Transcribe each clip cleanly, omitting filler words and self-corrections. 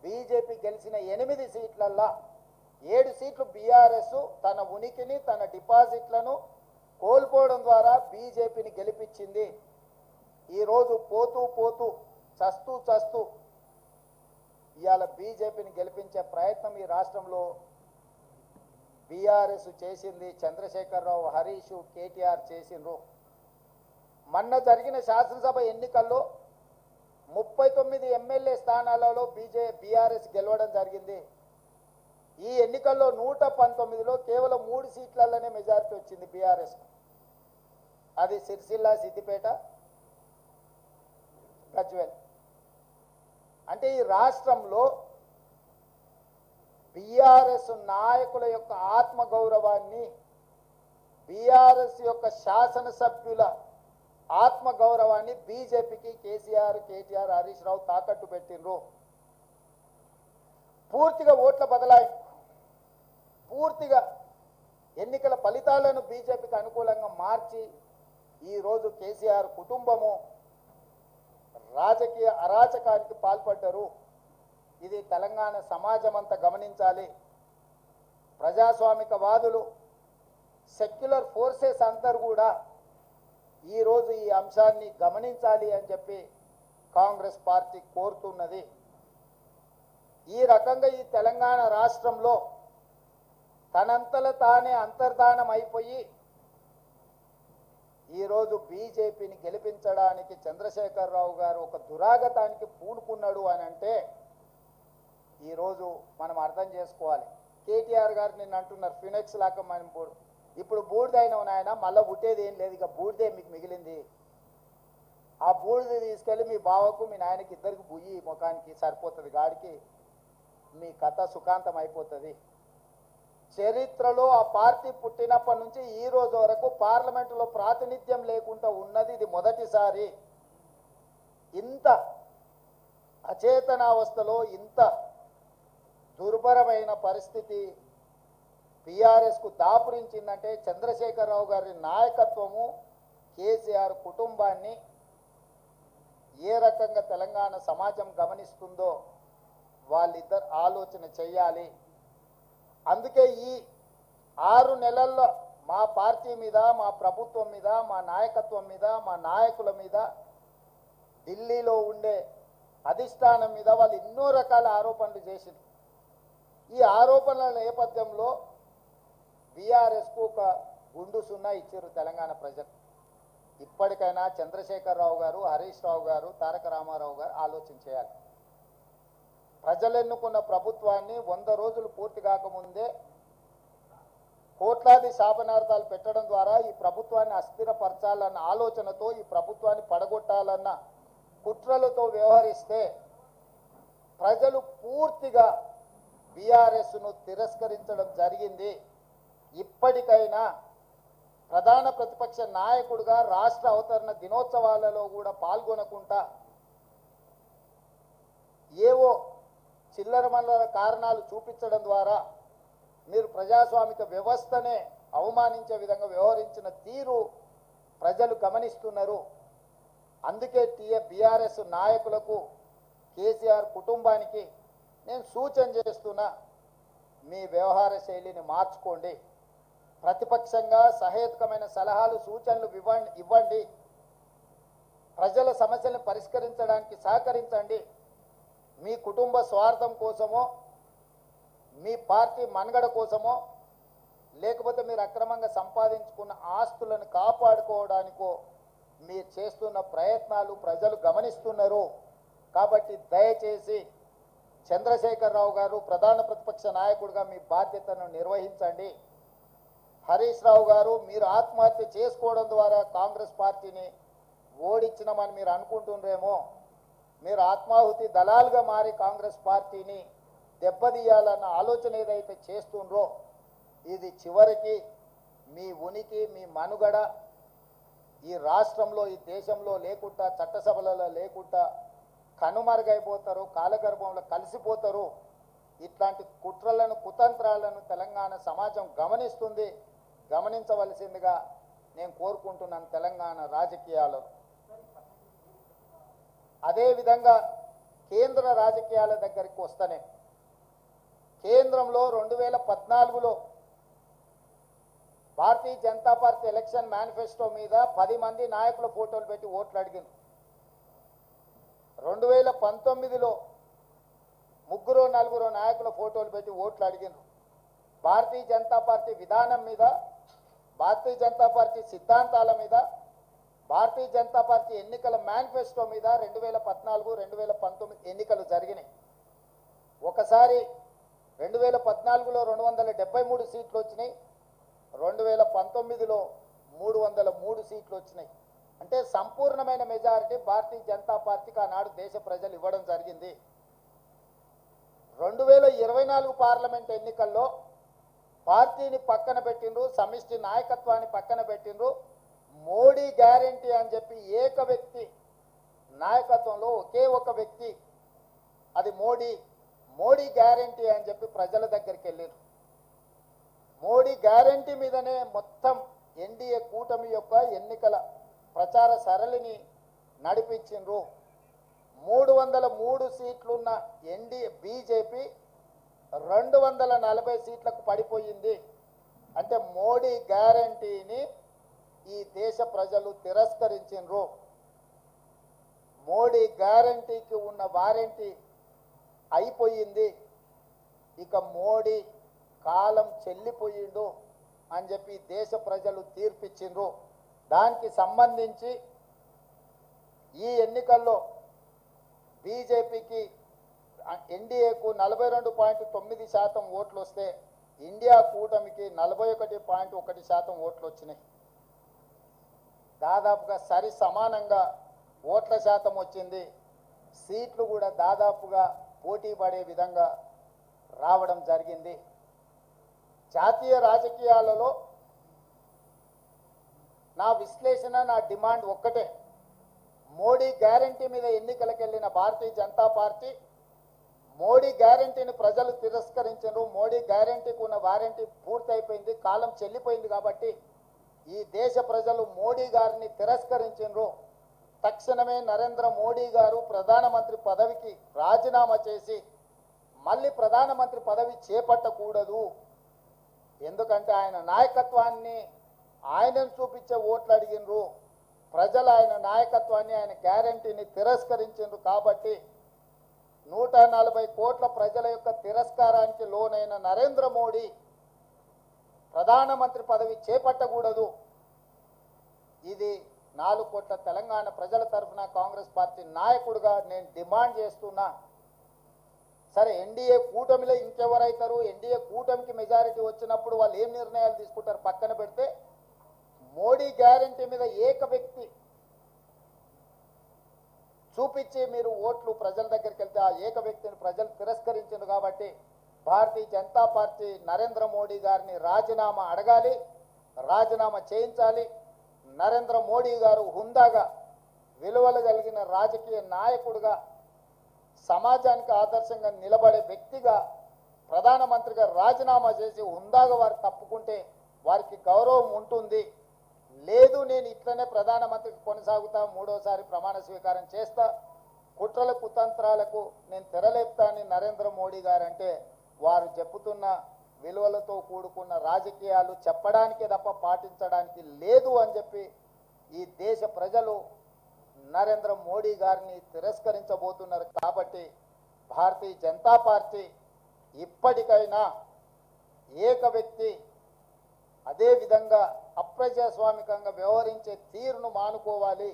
BJP గెలిచిన 8 సీట్లల్లో 7 సీట్లు BRS తన ఉనికిని తన డిపాజిట్లను కోల్పోవడం ద్వారా బీజేపీని గెలిపించింది. ఈరోజు పోతూ పోతూ చస్తూ ఇవాళ బీజేపీని గెలిపించే ప్రయత్నం ఈ రాష్ట్రంలో బీఆర్ఎస్ చేసింది. చంద్రశేఖరరావు, హరీష్, కేటీఆర్ చేసిండ్రు. మొన్న జరిగిన శాసనసభ ఎన్నికల్లో 39 ఎమ్మెల్యే స్థానాలలో బీఆర్ఎస్ గెలవడం జరిగింది. ఈ ఎన్నికల్లో 119లో కేవలం 3 సీట్లలోనే మెజారిటీ వచ్చింది బీఆర్ఎస్. అది సిరిసిల్ల, సిద్దిపేట, గజ్వేల్. అంటే ఈ రాష్ట్రంలో బీఆర్ఎస్ నాయకుల యొక్క ఆత్మగౌరవాన్ని, బీఆర్ఎస్ యొక్క శాసనసభ్యుల ఆత్మగౌరవాన్ని బీజేపీకి కేసీఆర్, కేటీఆర్, హరీష్ రావు తాకట్టు పెట్టిండ్రు. పూర్తిగా ఓట్ల బదలాయింపు, పూర్తిగా ఎన్నికల ఫలితాలను బీజేపీకి అనుకూలంగా మార్చి ఈరోజు కేసీఆర్ కుటుంబము రాజకీయ అరాచకానికి పాల్పడ్డారు. ఇది తెలంగాణ సమాజం అంతా గమనించాలి. ప్రజాస్వామికవాదులు, సెక్యులర్ ఫోర్సెస్ అందరూ కూడా ఈరోజు ఈ అంశాన్ని గమనించాలి అని చెప్పి కాంగ్రెస్ పార్టీ కోరుతున్నది. ఈ రకంగా ఈ తెలంగాణ రాష్ట్రంలో తనంతల తానే అంతర్ధానం అయిపోయి ఈరోజు బీజేపీని గెలిపించడానికి చంద్రశేఖరరావు గారు ఒక దురాగతానికి పూనుకున్నాడు అని అంటే ఈరోజు మనం అర్థం చేసుకోవాలి. కేటీఆర్ గారు నిన్న అంటున్నారు ఫినెక్స్ లాగా మనం ఇప్పుడు బూడిదైన నాయన మళ్ళీ పుట్టేది ఏం లేదు, ఇక బూడిదే మీకు మిగిలింది. ఆ బూడిద తీసుకెళ్ళి మీ బావకు మీ నాయనకి ఇద్దరికి బుయ్యి ముఖానికి సరిపోతుంది, గాడికి మీ కథ సుఖాంతం అయిపోతుంది. చరిత్రలో ఆ పార్టీ పుట్టినప్పటి నుంచి ఈ రోజు వరకు పార్లమెంటులో ప్రాతినిధ్యం లేకుండా ఉన్నది ఇది మొదటిసారి. ఇంత అచేతనావస్థలో ఇంత దుర్భరమైన పరిస్థితి బీఆర్ఎస్కు దాపురించిందంటే చంద్రశేఖరరావు గారి నాయకత్వము, కేసీఆర్ కుటుంబాన్ని ఏ రకంగా తెలంగాణ సమాజం గమనిస్తుందో వాళ్ళిద్దరు ఆలోచన చెయ్యాలి. అందుకే ఈ 6 నెలల్లో మా పార్టీ మీద, మా ప్రభుత్వం మీద, మా నాయకత్వం మీద, మా నాయకుల మీద, ఢిల్లీలో ఉండే అధిష్టానం మీద వాళ్ళు ఎన్నో రకాల ఆరోపణలు చేసింది. ఈ ఆరోపణల నేపథ్యంలో బీఆర్ఎస్కు ఒక గుండు సున్నా ఇచ్చారు తెలంగాణ ప్రజలు. ఇప్పటికైనా చంద్రశేఖరరావు గారు, హరీష్ రావు గారు, తారక రామారావు గారు ఆలోచన చేయాలి. ప్రజలు ఎన్నుకున్న ప్రభుత్వాన్ని 100 రోజులు పూర్తి కాకముందే కోట్లాది శాపనార్థాలు పెట్టడం ద్వారా ఈ ప్రభుత్వాన్ని అస్థిరపరచాలన్న ఆలోచనతో, ఈ ప్రభుత్వాన్ని పడగొట్టాలన్న కుట్రలతో వ్యవహరిస్తే ప్రజలు పూర్తిగా బీఆర్ఎస్ను తిరస్కరించడం జరిగింది. ఇప్పటికైనా ప్రధాన ప్రతిపక్ష నాయకుడిగా రాష్ట్ర అవతరణ దినోత్సవాలలో కూడా పాల్గొనకుండా ఏవో చిల్లర మల్లర కారణాలు చూపించడం ద్వారా మీరు ప్రజాస్వామిక వ్యవస్థనే అవమానించే విధంగా వ్యవహరించిన తీరు ప్రజలు గమనిస్తున్నారు. అందుకే బీఆర్ఎస్ నాయకులకు, కేసీఆర్ కుటుంబానికి నేను సూచన చేస్తున్నా, మీ వ్యవహార శైలిని మార్చుకోండి. ప్రతిపక్షంగా సహేతుకమైన సలహాలు, సూచనలు ఇవ్వండి. ప్రజల సమస్యలను పరిష్కరించడానికి సహకరించండి. మీ కుటుంబ స్వార్థం కోసమో, మీ పార్టీ మనుగడ కోసమో, లేకపోతే మీరు అక్రమంగా సంపాదించుకున్న ఆస్తులను కాపాడుకోవడానికో మీరు చేస్తున్న ప్రయత్నాలు ప్రజలు గమనిస్తున్నారు. కాబట్టి దయచేసి చంద్రశేఖరరావు గారు ప్రధాన ప్రతిపక్ష నాయకుడిగా మీ బాధ్యతను నిర్వహించండి. హరీష్ రావు గారు, మీరు ఆత్మహత్య చేసుకోవడం ద్వారా కాంగ్రెస్ పార్టీని ఓడించినామని మీరు అనుకుంటుండ్రేమో. మీరు ఆత్మాహుతి దళాలుగా మారి కాంగ్రెస్ పార్టీని దెబ్బతీయాలన్న ఆలోచన ఏదైతే చేస్తుండ్రో ఇది చివరికి మీ ఉనికి, మీ మనుగడ ఈ రాష్ట్రంలో, ఈ దేశంలో లేకుండా, చట్టసభలలో లేకుండా కనుమరుగైపోతారు, కాలగర్భంలో కలిసిపోతారు. ఇట్లాంటి కుట్రలను, కుతంత్రాలను తెలంగాణ సమాజం గమనిస్తుంది. గమనించవలసిందిగా నేను కోరుకుంటున్నాను తెలంగాణ రాజకీయాల్లో. అదేవిధంగా కేంద్ర రాజకీయాల దగ్గరికి వస్తేనే కేంద్రంలో 2014లో Bharatiya Janata party election manifesto మీద 10 మంది నాయకుల ఫోటోలు పెట్టి ఓట్లు అడిగింది. 2019లో 3-4 నాయకుల ఫోటోలు పెట్టి ఓట్లు అడిగిండ్రు. భారతీయ జనతా పార్టీ విధానం మీద, భారతీయ జనతా పార్టీ సిద్ధాంతాల మీద, భారతీయ జనతా పార్టీ ఎన్నికల మేనిఫెస్టో మీద 2014, 2019 ఎన్నికలు జరిగినాయి. ఒకసారి 2014లో 273 సీట్లు వచ్చినాయి, 2019లో 303 సీట్లు వచ్చినాయి. అంటే సంపూర్ణమైన మెజారిటీ భారతీయ జనతా పార్టీకి ఆనాడు దేశ ప్రజలు ఇవ్వడం జరిగింది. 2024 పార్లమెంట్ ఎన్నికల్లో పార్టీని పక్కన పెట్టిండ్రు, సమిష్టి నాయకత్వాన్ని పక్కన పెట్టిండ్రు. మోడీ గ్యారెంటీ అని చెప్పి ఏక వ్యక్తి నాయకత్వంలో ఒకే ఒక వ్యక్తి, అది మోడీ గ్యారెంటీ అని చెప్పి ప్రజల దగ్గరికి వెళ్ళారు. మోడీ గ్యారెంటీ మీదనే మొత్తం ఎన్డీఏ కూటమి యొక్క ఎన్నికల ప్రచార సరళిని నడిపించిండ్రు. 303 సీట్లున్న ఎన్డీఏ బీజేపీ 240 సీట్లకు పడిపోయింది. అంటే మోడీ గ్యారెంటీని ఈ దేశ ప్రజలు తిరస్కరించిండ్రు. మోడీ గ్యారెంటీకి ఉన్న వారంటీ అయిపోయింది. ఇక మోడీ కాలం చెల్లిపోయిండు అని చెప్పి దేశ ప్రజలు తీర్పిచ్చిండ్రు. దానికి సంబంధించి ఈ ఎన్నికల్లో బీజేపీకి ఎన్డీఏకు 42.9% ఓట్లు వస్తే ఇండియా కూటమికి 41.1% ఓట్లు వచ్చినాయి. దాదాపుగా సరి సమానంగా ఓట్ల శాతం వచ్చింది. సీట్లు కూడా దాదాపుగా పోటీ పడే విధంగా రావడం జరిగింది. జాతీయ రాజకీయాలలో నా విశ్లేషణ, నా డిమాండ్ ఒక్కటే. మోడీ గ్యారెంటీ మీద ఎన్నికలకు వెళ్ళిన భారతీయ జనతా పార్టీ మోడీ గ్యారెంటీని ప్రజలు తిరస్కరించారు. మోడీ గ్యారెంటీకి ఉన్న వారంటీ పూర్తయిపోయింది, కాలం చెల్లిపోయింది. కాబట్టి ఈ దేశ ప్రజలు మోడీ గారిని తిరస్కరించారు. తక్షణమే నరేంద్ర మోడీ గారు ప్రధానమంత్రి పదవికి రాజీనామా చేసి మళ్ళీ ప్రధానమంత్రి పదవి చేపట్టకూడదు. ఎందుకంటే ఆయన నాయకత్వాన్ని ఆయనను చూపించే ఓట్లు అడిగినరు. ప్రజలు ఆయన నాయకత్వాన్ని, ఆయన గ్యారెంటీని తిరస్కరించారు. కాబట్టి 140 కోట్ల ప్రజల యొక్క తిరస్కారానికి లోనైన నరేంద్ర మోడీ ప్రధానమంత్రి పదవి చేపట్టకూడదు. ఇది 4 కోట్ల తెలంగాణ ప్రజల తరఫున కాంగ్రెస్ పార్టీ నాయకుడిగా నేను డిమాండ్ చేస్తున్నా. సరే, ఎన్డీఏ కూటమిలో ఇంకెవరైతారు? ఎన్డీఏ కూటమికి మెజారిటీ వచ్చినప్పుడు వాళ్ళు ఏం నిర్ణయాలు తీసుకుంటారు పక్కన పెడితే, మోడీ గ్యారెంటీ మీద ఏక వ్యక్తి చూపించి మీరు ఓట్లు ప్రజల దగ్గరికి వెళ్తే ఆ ఏక వ్యక్తిని ప్రజలు తిరస్కరించారు. కాబట్టి భారతీయ జనతా పార్టీ నరేంద్ర మోడీ గారిని రాజీనామా అడగాలి, రాజీనామా చేయించాలి. నరేంద్ర మోడీ గారు హుందాగా, విలువలు కలిగిన రాజకీయ నాయకుడిగా, సమాజానికి ఆదర్శంగా నిలబడే వ్యక్తిగా ప్రధానమంత్రిగా రాజీనామా చేసి హుందాగా వారు తప్పుకుంటే వారికి గౌరవం ఉంటుంది. లేదు, నేను ఇట్లనే ప్రధానమంత్రికి కొనసాగుతా, 3వసారి ప్రమాణ స్వీకారం చేస్తా, కుట్రల కుతంత్రాలకు నేను తెరలేపుతానని నరేంద్ర మోడీ గారు అంటే వారు చెప్పుతున్న విలువలతో కూడుకున్న రాజకీయాలు చెప్పడానికే తప్ప పాటించడానికి లేదు అని చెప్పి ఈ దేశ ప్రజలు నరేంద్ర మోడీ గారిని తిరస్కరించబోతున్నారు. కాబట్టి భారతీయ జనతా పార్టీ ఇప్పటికైనా ఏక వ్యక్తి అదేవిధంగా అప్రజాస్వామికంగా వ్యవహరించే తీరును మానుకోవాలి.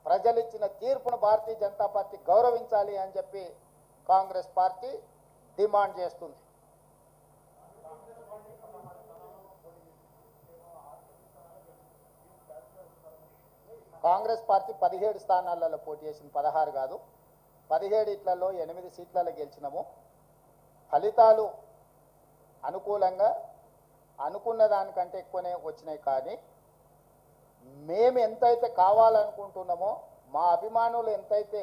ప్రజలిచ్చిన తీర్పును భారతీయ జనతా పార్టీ గౌరవించాలి అని చెప్పి కాంగ్రెస్ పార్టీ డిమాండ్ చేస్తుంది. కాంగ్రెస్ పార్టీ 17 స్థానాలలో పోటీ చేసింది, 16 కాదు. 17 ఇట్లలో 8 సీట్లలో గెలిచినాము. ఫలితాలు అనుకూలంగా అనుకున్న దానికంటే ఎక్కువనే వచ్చినాయి. కానీ మేము ఎంతైతే కావాలనుకుంటున్నామో, మా అభిమానులు ఎంతైతే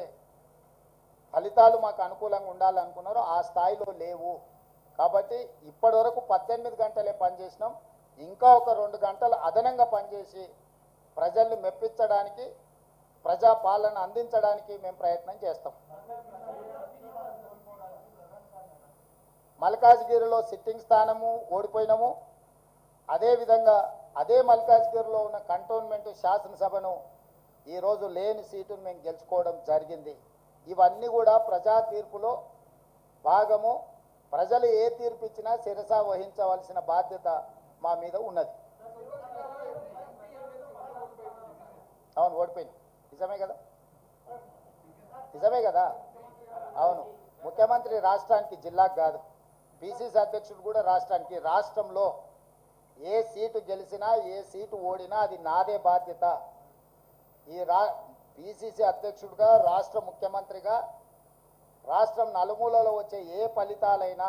ఫలితాలు మాకు అనుకూలంగా ఉండాలనుకున్నారో ఆ స్థాయిలో లేవు. కాబట్టి ఇప్పటి వరకు 18 గంటలే పనిచేసినాం. ఇంకా ఒక 2 గంటలు అదనంగా పనిచేసి ప్రజల్ని మెప్పించడానికి, ప్రజా పాలన అందించడానికి మేము ప్రయత్నం చేస్తాం. మల్కాజ్గిరిలో సిట్టింగ్ స్థానము ఓడిపోయినాము. అదేవిధంగా అదే మల్కాజ్గిరిలో ఉన్న కంటోన్మెంట్ శాసనసభను ఈరోజు లేని సీటును మేము గెలుచుకోవడం జరిగింది. ఇవన్నీ కూడా ప్రజా తీర్పులో భాగము. ప్రజలు ఏ తీర్పు ఇచ్చినా శిరస వహించవలసిన బాధ్యత మా మీద ఉన్నది. అవును, ఓడిపోయింది. నిజమే కదా, నిజమే కదా. అవును, ముఖ్యమంత్రి రాష్ట్రానికి, జిల్లాకు కాదు. పిసిసి అధ్యక్షుడు కూడా రాష్ట్రానికి. రాష్ట్రంలో ఏ సీటు గెలిచినా ఏ సీటు ఓడినా అది నాదే బాధ్యత. ఈ పిసిసి అధ్యక్షుడిగా, రాష్ట్ర ముఖ్యమంత్రిగా రాష్ట్రం నలుమూలలో వచ్చే ఏ ఫలితాలైనా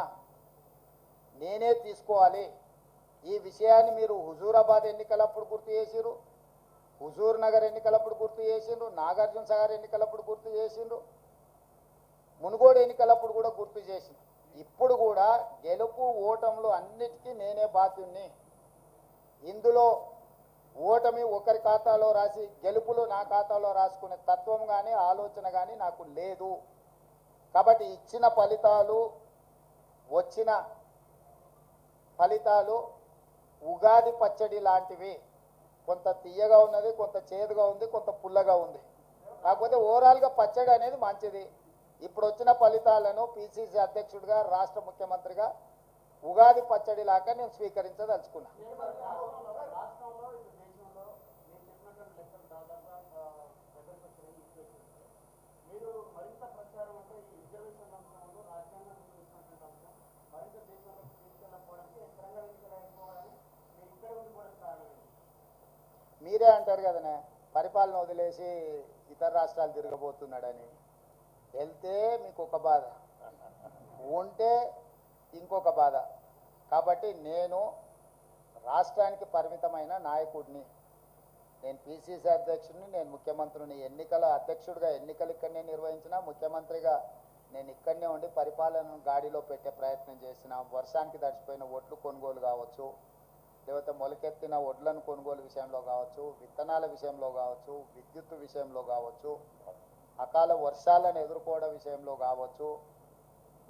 నేనే తీసుకోవాలి. ఈ విషయాన్ని మీరు హుజూరాబాద్ ఎన్నికలప్పుడు గుర్తు చేసిరు, హుజూర్ నగర్ ఎన్నికలప్పుడు గుర్తు చేసిండ్రు, నాగార్జున సాగర్ ఎన్నికలప్పుడు గుర్తు చేసిండ్రు, మునుగోడు ఎన్నికలప్పుడు కూడా గుర్తు చేసిండ్రు. ఇప్పుడు కూడా గెలుపు ఓటములు అన్నిటికీ నేనే బాధ్యుణ్ణి. ఇందులో ఓటమి ఒకరి ఖాతాలో రాసి గెలుపులు నా ఖాతాలో రాసుకునే తత్వం కానీ ఆలోచన కానీ నాకు లేదు. కాబట్టి ఇచ్చిన ఫలితాలు, వచ్చిన ఫలితాలు ఉగాది పచ్చడి లాంటివి. కొంత తీయగా ఉన్నది, కొంత చేదుగా ఉంది, కొంత పుల్లగా ఉంది. కాకపోతే ఓవరాల్గా పచ్చడి అనేది మంచిది. ఇప్పుడు వచ్చిన ఫలితాలను పిసిసి అధ్యక్షుడిగా, రాష్ట్ర ముఖ్యమంత్రిగా ఉగాది పచ్చడి లాగా నేను స్వీకరించదలుచుకున్నా. మీరే అంటారు కదనే, పరిపాలన వదిలేసి ఇతర రాష్ట్రాలు తిరగబోతున్నాడని. వెళ్తే మీకు ఒక బాధ, ఉంటే ఇంకొక బాధ. కాబట్టి నేను రాష్ట్రానికి పరిమితమైన నాయకుడిని. నేను పిసిసి అధ్యక్షుడిని, నేను ముఖ్యమంత్రిని. ఎన్నికల అధ్యక్షుడిగా ఎన్నికలు ఇక్కడనే నిర్వహించిన, ముఖ్యమంత్రిగా నేను ఇక్కడనే ఉండి పరిపాలనను గాడిలో పెట్టే ప్రయత్నం చేసిన. వర్షానికి తడిచిపోయిన ఒడ్లు కొనుగోలు కావచ్చు, లేకపోతే మొలకెత్తిన ఒడ్లను కొనుగోలు విషయంలో కావచ్చు, విత్తనాల విషయంలో కావచ్చు, విద్యుత్ విషయంలో కావచ్చు, అకాల వర్షాలను ఎదుర్కోవడం విషయంలో కావచ్చు,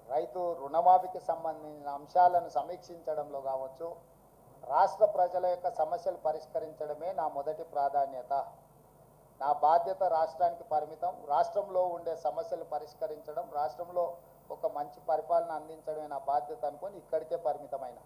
రైతు రుణమాఫీకి సంబంధించిన అంశాలను సమీక్షించడంలో కావచ్చు, రాష్ట్ర ప్రజల యొక్క సమస్యలు పరిష్కరించడమే నా మొదటి ప్రాధాన్యత. నా బాధ్యత రాష్ట్రానికి పరిమితం. రాష్ట్రంలో ఉండే సమస్యలు పరిష్కరించడం, రాష్ట్రంలో ఒక మంచి పరిపాలన అందించడమే నా బాధ్యత అనుకొని ఇక్కడికే పరిమితమైన